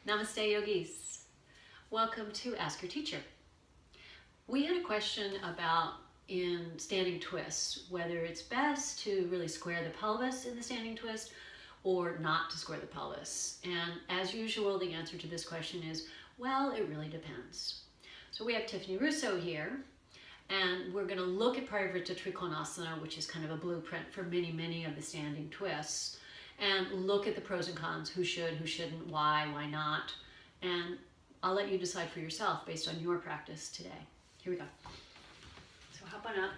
Namaste Yogis. Welcome to Ask Your Teacher. We had a question about in standing twists, whether it's best to really square the pelvis in the standing twist or not to square the pelvis. And as usual, the answer to this question is, well, it really depends. So we have Tiffany Russo here, and we're going to look at Parivrtta Trikonasana, which is kind of a blueprint for many of the standing twists, and look at the pros and cons, who should, who shouldn't, why not, and I'll let you decide for yourself based on your practice today. Here we go. So hop on up.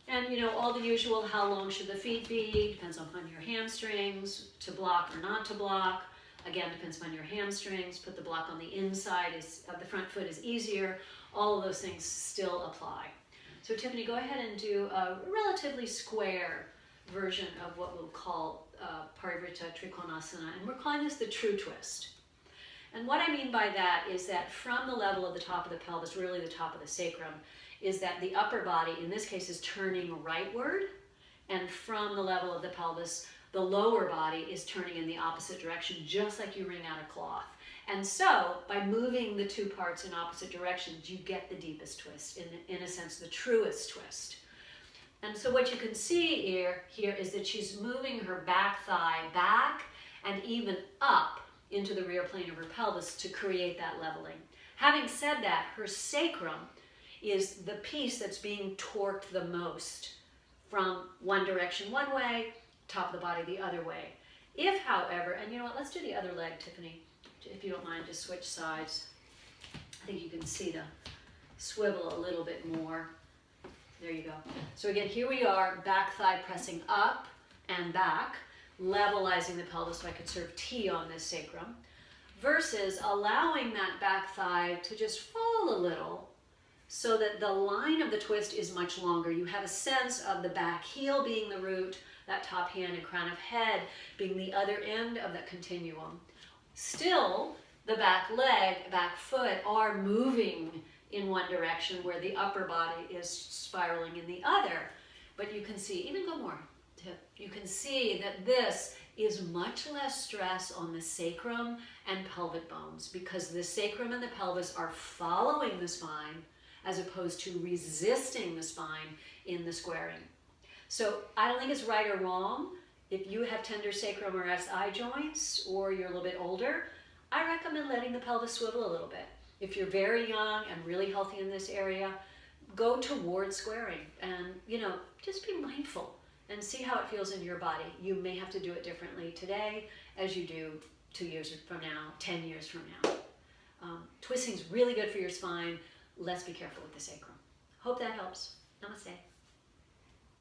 And you know, all the usual, how long should the feet be? Depends upon your hamstrings, to block or not to block. Again, depends upon your hamstrings. Put the block on the inside of the front foot is easier. All of those things still apply. So Tiffany, go ahead and do a relatively square version of what we'll call Parivrtta Trikonasana, and we're calling this the true twist. And what I mean by that is that from the level of the top of the pelvis, really the top of the sacrum, is that the upper body, in this case, is turning rightward, and from the level of the pelvis, the lower body is turning in the opposite direction, just like you wring out a cloth. And so, by moving the two parts in opposite directions, you get the deepest twist, in a sense, the truest twist. And so what you can see here is that she's moving her back thigh back and even up into the rear plane of her pelvis to create that leveling. Having said that, her sacrum is the piece that's being torqued the most from one direction one way, top of the body the other way. If, however, and you know what, let's do the other leg, Tiffany, if you don't mind, just switch sides. I think you can see the swivel a little bit more. There you go. So again, here we are, back thigh pressing up and back, levelizing the pelvis so I could serve T on this sacrum, versus allowing that back thigh to just fall a little so that the line of the twist is much longer. You have a sense of the back heel being the root, that top hand and crown of head being the other end of that continuum. Still, the back leg, back foot are moving in one direction where the upper body is spiraling in the other. But you can see, even go more, you can see that this is much less stress on the sacrum and pelvic bones because the sacrum and the pelvis are following the spine as opposed to resisting the spine in the squaring. So I don't think it's right or wrong. If you have tender sacrum or SI joints or you're a little bit older, I recommend letting the pelvis swivel a little bit. If you're very young and really healthy in this area, go towards squaring and, you know, just be mindful and see how it feels in your body. You may have to do it differently today as you do 2 years from now, 10 years from now. Twisting's really good for your spine. Let's be careful with the sacrum. Hope that helps. Namaste.